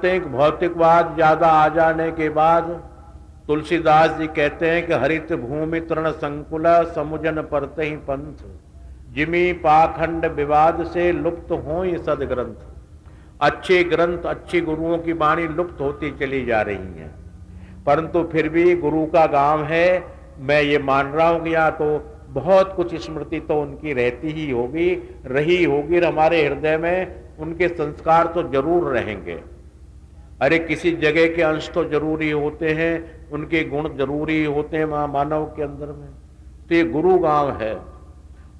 भौतिकवाद ज्यादा आ जाने के बाद तुलसीदास जी कहते हैं कि हरित भूमि तृण संकुल समुजन परते ही पंथ, जिमी पाखंड विवाद से लुप्त हो ये सदग्रंथ। अच्छे ग्रंथ, अच्छे गुरुओं की वाणी लुप्त होती चली जा रही हैं, परंतु फिर भी गुरु का गांव है। मैं ये मान रहा हूं कि या तो बहुत कुछ स्मृति तो उनकी रहती ही होगी, रही होगी, और हमारे हृदय में उनके संस्कार तो जरूर रहेंगे। अरे किसी जगह के अंश तो जरूरी होते हैं, उनके गुण जरूरी होते हैं मानव के अंदर में। तो ये गुरु गांव है,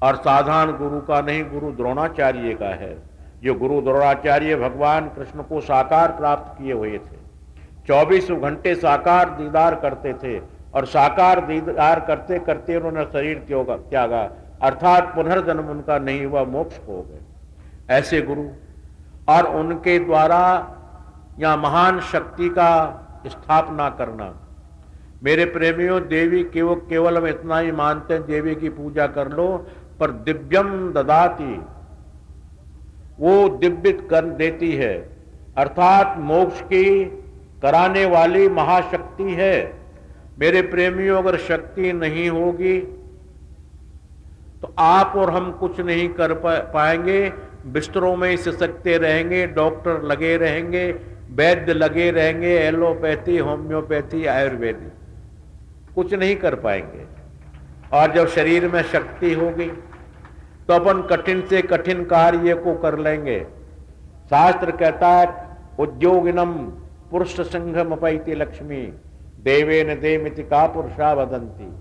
और साधारण गुरु का नहीं, गुरु द्रोणाचार्य का है। जो गुरु द्रोणाचार्य भगवान कृष्ण को साकार प्राप्त किए हुए थे, 24 घंटे साकार दीदार करते थे, और साकार दीदार करते करते उन्होंने शरीर त्यागा, अर्थात पुनर्जन्म उनका नहीं हुआ, मोक्ष हो गए। ऐसे गुरु और उनके द्वारा या महान शक्ति का स्थापना करना। मेरे प्रेमियों, देवी केवल हम इतना ही मानते हैं, देवी की पूजा कर लो, पर दिव्यम ददाती, वो दिव्य कर देती है, अर्थात मोक्ष की कराने वाली महाशक्ति है। मेरे प्रेमियों, अगर शक्ति नहीं होगी तो आप और हम कुछ नहीं कर पाएंगे। बिस्तरों में सिसकते रहेंगे, डॉक्टर लगे रहेंगे, वैद्य लगे रहेंगे, एलोपैथी, होम्योपैथी, आयुर्वेदिक, कुछ नहीं कर पाएंगे। और जब शरीर में शक्ति होगी तो अपन कठिन से कठिन कार्य को कर लेंगे। शास्त्र कहता है, उद्योगिनम पुरुष संघम अपैति लक्ष्मी देवेन देमिति का पुरुषा वदंती।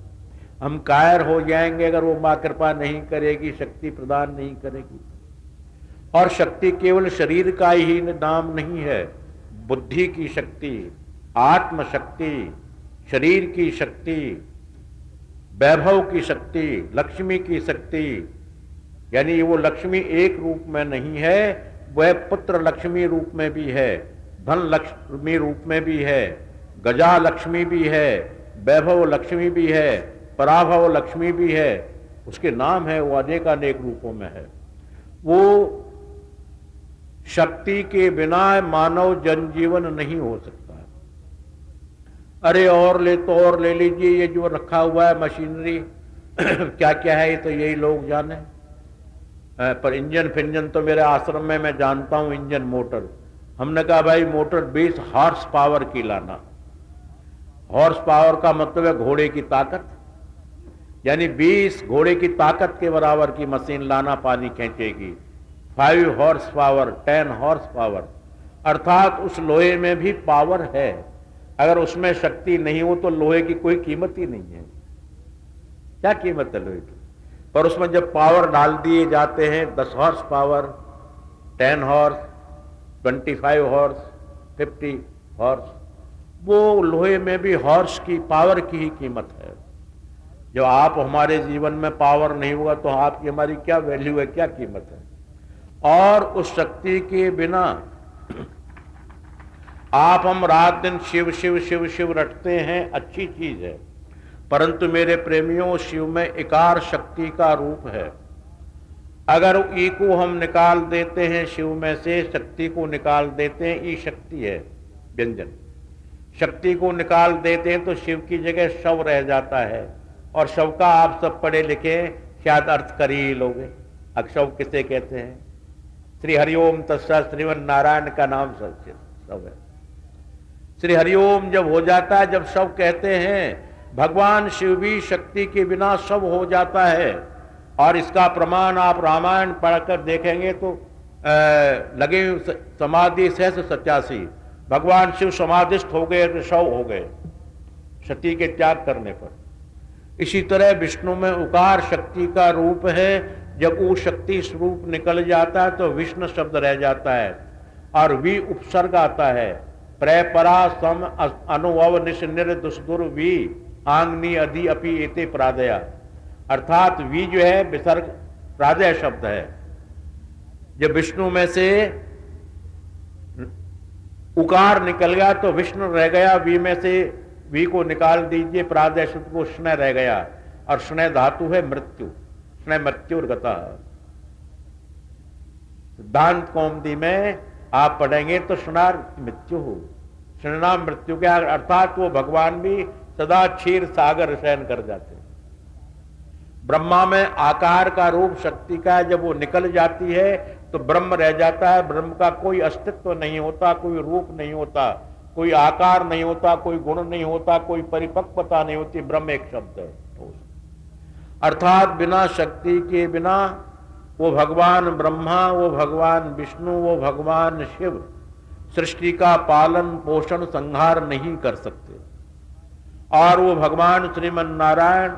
हम कायर हो जाएंगे अगर वो मां कृपा नहीं करेगी, शक्ति प्रदान नहीं करेगी। और शक्ति केवल शरीर का ही नाम नहीं है, बुद्धि की शक्ति, आत्म शक्ति, शरीर की शक्ति, वैभव की शक्ति, लक्ष्मी की शक्ति। यानी वो लक्ष्मी एक रूप में नहीं है, वह पुत्र लक्ष्मी रूप में भी है, धन लक्ष्मी रूप में भी है, गजा लक्ष्मी भी है, वैभव लक्ष्मी भी है, पराभव लक्ष्मी भी है। उसके नाम है, वो अनेकानेक रूपों में है। वो शक्ति के बिना मानव जनजीवन नहीं हो सकता। अरे और ले लीजिए, ये जो रखा हुआ है मशीनरी क्या क्या है, ये तो यही लोग जाने। पर इंजन फिंजन तो मेरे आश्रम में मैं जानता हूं, इंजन मोटर। हमने कहा भाई मोटर 20 हॉर्स पावर की लाना। हॉर्स पावर का मतलब है घोड़े की ताकत, यानी 20 घोड़े की ताकत के बराबर की मशीन लाना, पानी खींचेगी। 5 हॉर्स पावर, 10 हॉर्स पावर, अर्थात उस लोहे में भी पावर है। अगर उसमें शक्ति नहीं हो तो लोहे की कोई कीमत ही नहीं है। क्या कीमत है लोहे की? पर उसमें जब पावर डाल दिए जाते हैं, 10 horse power, 10 horse, 25 horse, 50 horse, वो लोहे में भी हॉर्स की, पावर की ही कीमत है। जब आप हमारे जीवन में पावर नहीं होगा तो आपकी हमारी क्या वैल्यू है, क्या कीमत है? और उस शक्ति के बिना आप हम रात दिन शिव शिव शिव शिव रटते हैं, अच्छी चीज है, परंतु मेरे प्रेमियों, शिव में इकार शक्ति का रूप है। अगर ई को हम निकाल देते हैं शिव में से, शक्ति को निकाल देते हैं, ई शक्ति है व्यंजन, शक्ति को निकाल देते हैं तो शिव की जगह शव रह जाता है। और शव का आप सब पढ़े लिखे शायद अर्थ कर ही लोगे। अक्षव किसे कहते हैं? श्री हरिओम तत्सत श्रीमन नारायण का नाम शव है। श्री हरिओम जब हो जाता है, जब शव कहते हैं, भगवान शिव भी शक्ति के बिना शव हो जाता है। और इसका प्रमाण आप रामायण पढ़कर देखेंगे तो लगे समाधि सहस 87, भगवान शिव समाधिस्थ हो गए तो शव हो गए सती के त्याग करने पर। इसी तरह विष्णु में उकार शक्ति का रूप है। जब वो शक्ति स्वरूप निकल जाता है तो विष्णु शब्द रह जाता है, और वी उपसर्ग आता है। प्रपरा सम अनुभव निश निर दुष्दुर वी आंगनी अधि अपि एते प्रादया, अर्थात वी जो है विसर्ग प्रादय शब्द है। जब विष्णु में से उकार निकल गया तो विष्णु रह गया, वी में से वी को निकाल दीजिए, प्रादय शब्द को स्नेह रह गया, और स्नेह धातु है मृत्यु, स्नेह मृत्युर्गता। सिद्धांत कौमुदी में आप पढ़ेंगे तो शृणार मृत्यु हो, शृणा मृत्यु के अर्थात वो भगवान भी सदा क्षीर सागर शयन कर जाते हैं। ब्रह्मा में आकार का रूप शक्ति का जब वो निकल जाती है तो ब्रह्म रह जाता है। ब्रह्म का कोई अस्तित्व नहीं होता, कोई रूप नहीं होता, कोई आकार नहीं होता, कोई गुण नहीं होता, कोई परिपक्वता नहीं होती। ब्रह्म एक शब्द है। अर्थात बिना शक्ति के बिना वो भगवान ब्रह्मा, वो भगवान विष्णु, वो भगवान शिव सृष्टि का पालन पोषण संहार नहीं कर सकते। और वो भगवान श्रीमन नारायण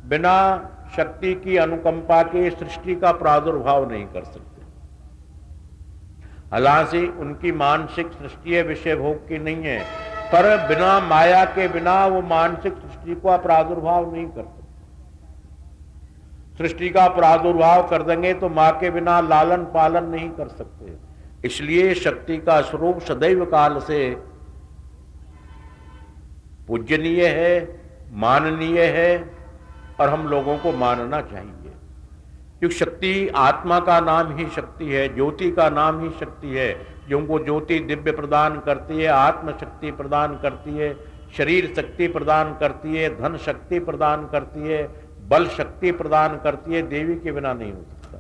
बिना शक्ति की अनुकंपा के सृष्टि का प्रादुर्भाव नहीं कर सकते। हालांकि उनकी मानसिक सृष्टि है, विषय भोग की नहीं है, पर बिना माया के बिना वो मानसिक सृष्टि का प्रादुर्भाव नहीं कर सकते। सृष्टि का प्रादुर्भाव कर देंगे तो मां के बिना लालन पालन नहीं कर सकते। इसलिए शक्ति का स्वरूप सदैव काल से पूजनीय है, माननीय है और हम लोगों को मानना चाहिए। क्योंकि शक्ति आत्मा का नाम ही शक्ति है, ज्योति का नाम ही शक्ति है। जो उनको ज्योति दिव्य प्रदान करती है, आत्म शक्ति प्रदान करती है, शरीर शक्ति प्रदान करती है, धन शक्ति प्रदान करती है, बल शक्ति प्रदान करती है। देवी के बिना नहीं हो सकता।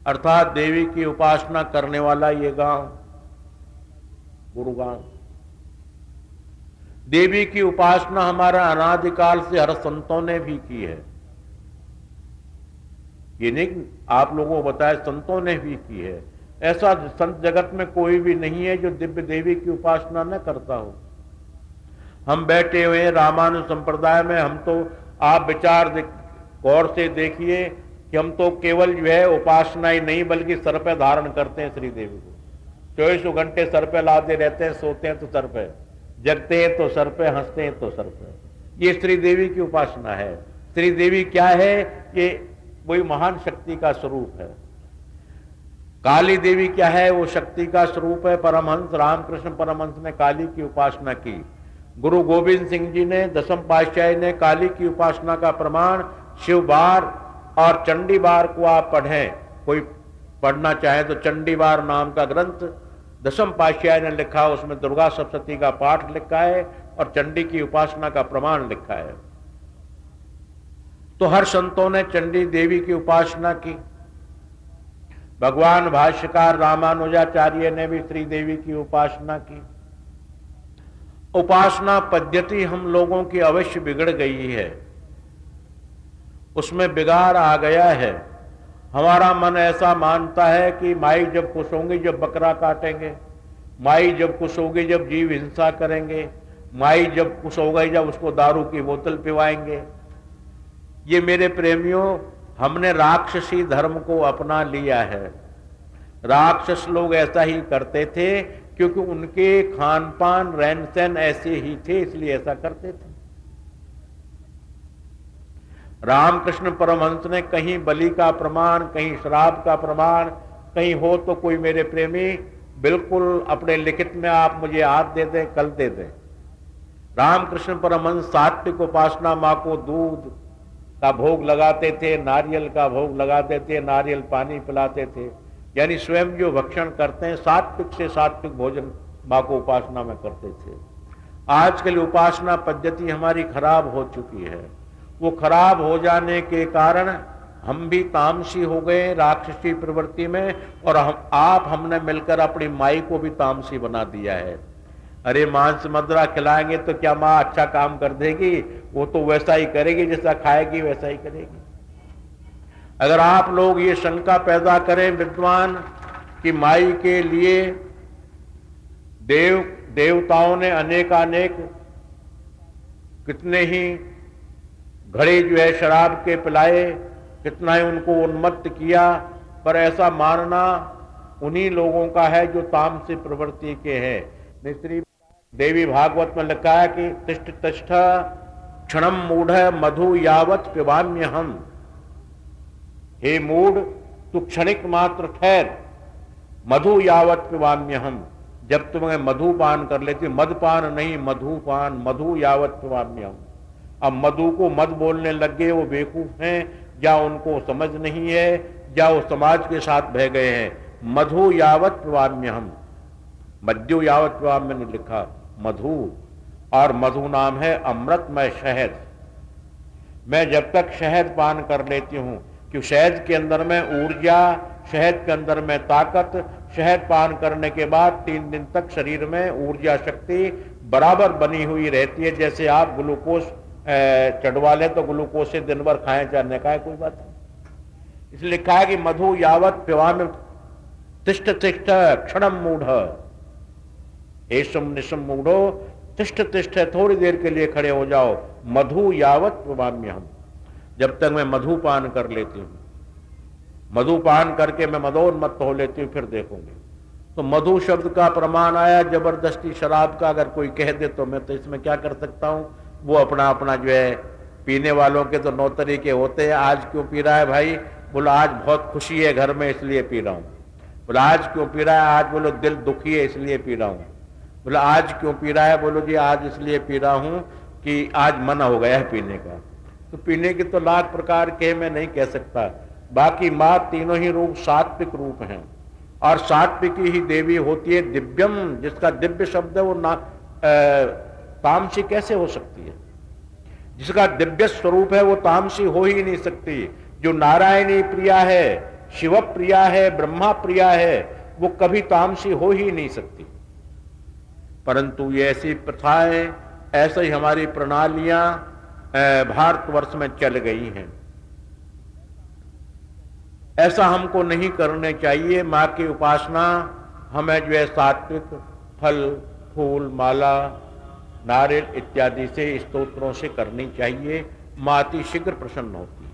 अर्थात देवी की उपासना करने वाला ये गांव गुरुगांव। देवी की उपासना हमारा अनादिकाल से हर संतों ने भी की है। ये नहीं आप लोगों को बताया, संतों ने भी की है। ऐसा संत जगत में कोई भी नहीं है जो दिव्य देवी की उपासना न करता हो। हम बैठे हुए हैं रामानुज संप्रदाय में, हम तो आप विचार गौर से देखिए कि हम तो केवल जो है उपासना ही नहीं बल्कि सर पे धारण करते हैं श्री देवी को। 24 घंटे सर पे लादे रहते हैं, सोते हैं तो सर पे, जगते हैं तो सर पे, हंसते हैं तो सर पे। ये श्री देवी की उपासना है। श्री देवी क्या है? ये वही महान शक्ति का स्वरूप है। काली देवी क्या है? वो शक्ति का स्वरूप है। परमहंस रामकृष्ण परमहंस ने काली की उपासना की। गुरु गोविंद सिंह जी ने, दसम पातशाही ने काली की उपासना का प्रमाण शिव बार और चंडी बार को आप पढ़ें, कोई पढ़ना चाहे तो चंडी बार नाम का ग्रंथ दसम पातशाही ने लिखा, उसमें दुर्गा सप्तशती का पाठ लिखा है और चंडी की उपासना का प्रमाण लिखा है। तो हर संतों ने चंडी देवी की उपासना की। भगवान भाष्यकार रामानुजाचार्य ने भी श्री देवी की उपासना की। उपासना पद्धति हम लोगों की अवश्य बिगड़ गई है, उसमें बिगाड़ आ गया है। हमारा मन ऐसा मानता है कि माई जब खुश होंगी जब बकरा काटेंगे, माई जब खुश होगी जब जीव हिंसा करेंगे, माई जब खुश हो गई जब उसको दारू की बोतल पिवाएंगे। ये मेरे प्रेमियों, हमने राक्षसी धर्म को अपना लिया है। राक्षस लोग ऐसा ही करते थे क्योंकि उनके खान पान रहन सहन ऐसे ही थे, इसलिए ऐसा करते थे। रामकृष्ण परमहंस ने कहीं बलि का प्रमाण, कहीं श्राप का प्रमाण, कहीं हो तो कोई मेरे प्रेमी बिल्कुल अपने लिखित में आप मुझे आज दे दें, कल दे दें। रामकृष्ण परमहंस सात्विक उपासना, मां को दूध का भोग लगाते थे, नारियल का भोग लगाते थे, नारियल पानी पिलाते थे, यानी स्वयं जो भक्षण करते हैं सात्विक से सात्विक भोजन मां को उपासना में करते थे। आजकल उपासना पद्धति हमारी खराब हो चुकी है। वो खराब हो जाने के कारण हम भी तामसी हो गए राक्षसी प्रवृत्ति में, और हमने मिलकर अपनी माई को भी तामसी बना दिया है। अरे मांस मदरा खिलाएंगे तो क्या माँ अच्छा काम कर देगी? वो तो वैसा ही करेगी, जैसा खाएगी वैसा ही करेगी। अगर आप लोग ये शंका पैदा करें विद्वान कि माई के लिए देवताओं ने अनेकानेक कितने ही घड़े जो है शराब के पिलाए, कितना ही उनको उन्मत्त किया, पर ऐसा मानना उन्हीं लोगों का है जो तामसी प्रवृत्ति के हैं। निश्री देवी भागवत में लिखा है कि तिष्ठ तिष्ठ क्षणम मूढ़ मधु यावत पिबाम्य हम। हे मूढ़, तू क्षणिक मात्र ठहर, मधु यावत पिबाम्य हम। जब तुम्हें मधु पान कर लेती, मदपान नहीं मधुपान, मधु यावत पिबाम्य हम। अब मधु को मद बोलने लग गए, वो बेवकूफ हैं, या उनको समझ नहीं है, या वो समाज के साथ बह गए हैं। मधु यावत पिबाम्य हम, मद्यो यावत पिबाम्य मैंने लिखा मधु, और मधु नाम है अमृतमय शहद। मैं जब तक शहद पान कर लेती हूँ, कि शहद के अंदर में ऊर्जा, शहद के अंदर में ताकत, शहद पान करने के बाद 3 दिन तक शरीर में ऊर्जा शक्ति बराबर बनी हुई रहती है। जैसे आप ग्लूकोज चढ़वा लें तो ग्लूकोज से दिन भर खाएं चाहे खाएं कोई बात नहीं। इसलिए लिखा है कि मधु यावत पिबाम्य तिष्ठ तिष्ठ क्षणम मूढ़, एषम निशम मूढ़ो तिष्ठ तिष्ठ, थोड़ी देर के लिए खड़े हो जाओ, मधु यावत पिबाम्य हम, जब तक मैं मधु पान कर लेती हूँ। मधु पान करके मैं मदोन्मत्त हो लेती हूँ, फिर देखूंगी। तो मधु शब्द का प्रमाण आया जबरदस्ती शराब का। अगर कोई कह दे तो मैं तो इसमें क्या कर सकता हूँ, वो अपना अपना जो है, पीने वालों के तो 9 तरीके होते हैं। आज क्यों पी रहा है भाई? बोला आज बहुत खुशी है घर में इसलिए पी रहा हूँ। बोला आज क्यों पी रहा है? आज बोलो दिल दुखी है इसलिए पी रहा हूँ। बोला आज क्यों पी रहा है? बोलो जी आज इसलिए पी रहा हूँ कि आज मना हो गया है पीने का। तो पीने के तो लाख प्रकार के मैं नहीं कह सकता। बाकी माँ तीनों ही रूप सात्विक रूप हैं, और सात्विकी ही देवी होती है दिव्यम, जिसका दिव्य शब्द है वो तामसी कैसे हो सकती है? जिसका दिव्य स्वरूप है वो तामसी हो ही नहीं सकती। जो नारायणी प्रिया है, शिव प्रिया है, ब्रह्मा प्रिया है, वो कभी तामसी हो ही नहीं सकती। परंतु ये ऐसी प्रथाएं, ऐसे ही हमारी प्रणालियां भारतवर्ष में चल गई हैं। ऐसा हमको नहीं करने चाहिए। माँ की उपासना हमें जो है सात्विक फल, फूल, माला, नारियल इत्यादि से, स्तोत्रों से करनी चाहिए। माँ अति शीघ्र प्रसन्न होती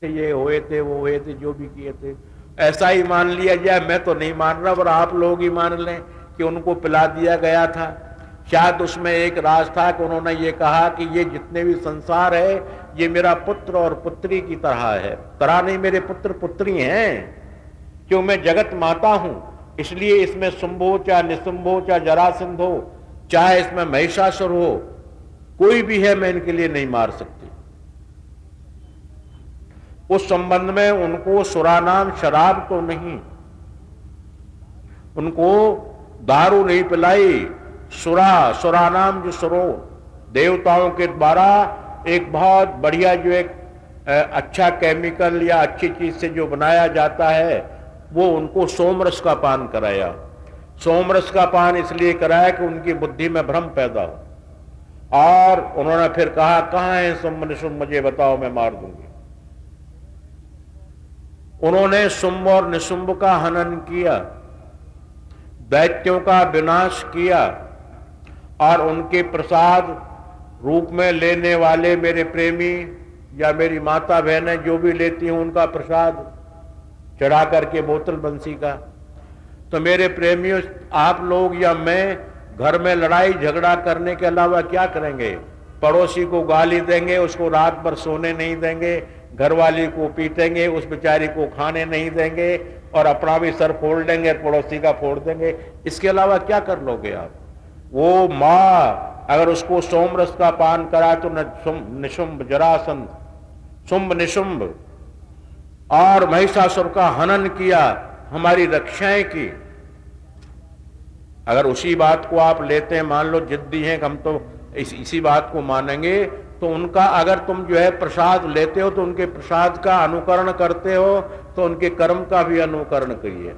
है। ये हुए थे, वो हुए थे, जो भी किए थे, ऐसा ही मान लिया जाए। मैं तो नहीं मान रहा, पर आप लोग ही मान लें कि उनको पिला दिया गया था। शायद उसमें एक राज था कि उन्होंने ये कहा कि ये जितने भी संसार है ये मेरा पुत्र और पुत्री की तरह है। तरह नहीं, मेरे पुत्र पुत्री हैं, क्यों मैं जगत माता हूं। इसलिए इसमें शुंभो चाहे निशुंभो चाहे जरासंध हो, चाहे इसमें महिषासुर हो, कोई भी है मैं इनके लिए नहीं मार सकती। उस संबंध में उनको सुरानाम शराब तो नहीं, उनको दारू नहीं पिलाई। सुरानाम जो सुरो, देवताओं के द्वारा एक बहुत बढ़िया जो एक अच्छा केमिकल या अच्छी चीज से जो बनाया जाता है, वो उनको सोमरस का पान कराया। सोमरस का पान इसलिए कराया कि उनकी बुद्धि में भ्रम पैदा हो। और उन्होंने फिर कहा कहां है शुंभ निशुंभ, मुझे बताओ मैं मार दूंगी। उन्होंने शुंभ और निशुंभ का हनन किया, दैत्यों का विनाश किया, और उनके प्रसाद रूप में लेने वाले मेरे प्रेमी या मेरी माता बहनें जो भी लेती हैं उनका प्रसाद चढ़ा करके बोतल बंसी का। तो मेरे प्रेमियों, आप लोग या मैं घर में लड़ाई झगड़ा करने के अलावा क्या करेंगे? पड़ोसी को गाली देंगे, उसको रात भर सोने नहीं देंगे, घरवाली को पीटेंगे, उस बेचारी को खाने नहीं देंगे, और अपना भी सर फोड़ देंगे, पड़ोसी का फोड़ देंगे। इसके अलावा क्या कर लोगे आप? वो माँ अगर उसको सोमरस का पान करा तो निशुंभ जरासंध, शुंभ निशुंभ और महिषासुर का हनन किया, हमारी रक्षाएं की। अगर उसी बात को आप लेते हैं, मान लो जिद्दी हैं हम तो इसी बात को मानेंगे, तो उनका अगर तुम जो है प्रसाद लेते हो तो उनके प्रसाद का अनुकरण करते हो, तो उनके कर्म का भी अनुकरण करिए।